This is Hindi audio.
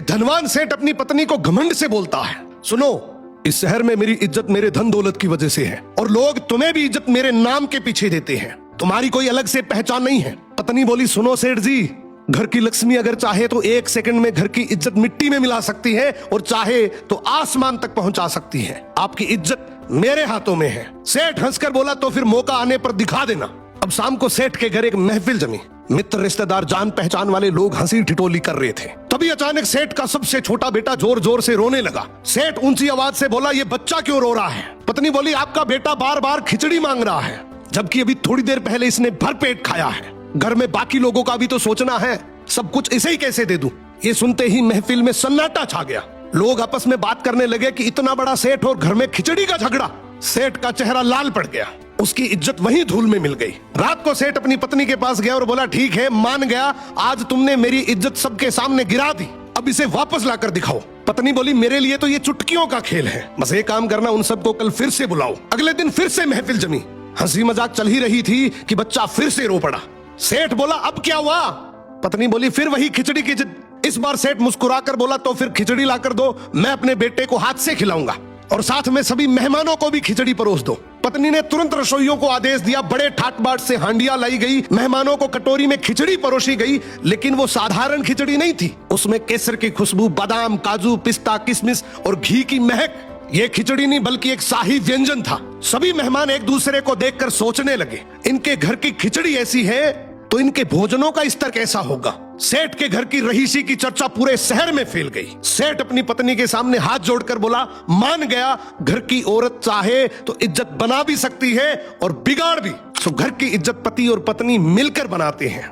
धनवान सेठ अपनी पत्नी को घमंड से बोलता है, सुनो, इस शहर में मेरी इज्जत मेरे धन दौलत की वजह से है और लोग तुम्हें भी इज्जत मेरे नाम के पीछे देते हैं, तुम्हारी कोई अलग से पहचान नहीं है। पत्नी बोली, सुनो सेठ जी, घर की लक्ष्मी अगर चाहे तो 1 सेकंड में घर की इज्जत मिट्टी में मिला सकती है और चाहे तो आसमान तक पहुंचा सकती है। आपकी इज्जत मेरे हाथों में है। सेठ हंसकर बोला, तो फिर मौका आने पर दिखा देना। अब शाम को सेठ के घर एक महफिल जमी। मित्र, रिश्तेदार, जान पहचान वाले लोग हंसी ठिठोली कर रहे थे। तभी अचानक सेठ का सबसे छोटा बेटा जोर जोर से रोने लगा। सेठ ऊंची आवाज से बोला, ये बच्चा क्यों रो रहा है? पत्नी बोली, आपका बेटा बार बार खिचड़ी मांग रहा है, जबकि अभी थोड़ी देर पहले इसने भरपेट खाया है। घर में बाकी लोगों का भी तो सोचना है, सब कुछ इसे ही कैसे दे दूं? ये सुनते ही महफिल में सन्नाटा छा गया। लोग आपस में बात करने लगे कि इतना बड़ा सेठ और घर में खिचड़ी का झगड़ा। सेठ का चेहरा लाल पड़ गया, उसकी इज्जत वहीं धूल में मिल गई। रात को सेठ अपनी पत्नी के पास गया और बोला, ठीक है, मान गया, आज तुमने मेरी इज्जत सबके सामने गिरा दी, अब इसे वापस लाकर दिखाओ। पत्नी बोली, मेरे लिए तो ये चुटकियों का खेल है, बस एक काम करना, उन सबको कल फिर से बुलाओ। अगले दिन फिर से महफिल जमी। हंसी मजाक चल ही रही थी कि बच्चा फिर से रो पड़ा। सेठ बोला, अब क्या हुआ? पत्नी बोली, फिर वही खिचड़ी की जिद। इस बार सेठ मुस्कुराकर बोला, तो फिर खिचड़ी लाकर दो, मैं अपने बेटे को हाथ से खिलाऊंगा और साथ में सभी मेहमानों को भी खिचड़ी परोस दो। पत्नी ने तुरंत रसोइयों को आदेश दिया, बड़े ठाट बाट से हांडियां लाई गई, मेहमानों को कटोरी में खिचड़ी परोसी गई। लेकिन वो साधारण खिचड़ी नहीं थी, उसमें केसर की खुशबू, बादाम, काजू, पिस्ता, किशमिश और घी की महक। ये खिचड़ी नहीं बल्कि एक शाही व्यंजन था। सभी मेहमान एक दूसरे को देखकर सोचने लगे, इनके घर की खिचड़ी ऐसी है तो इनके भोजनों का स्तर कैसा होगा। सेठ के घर की रहीसी की चर्चा पूरे शहर में फैल गई। सेठ अपनी पत्नी के सामने हाथ जोड़कर बोला, मान गया, घर की औरत चाहे तो इज्जत बना भी सकती है और बिगाड़ भी। सो घर की इज्जत पति और पत्नी मिलकर बनाते हैं।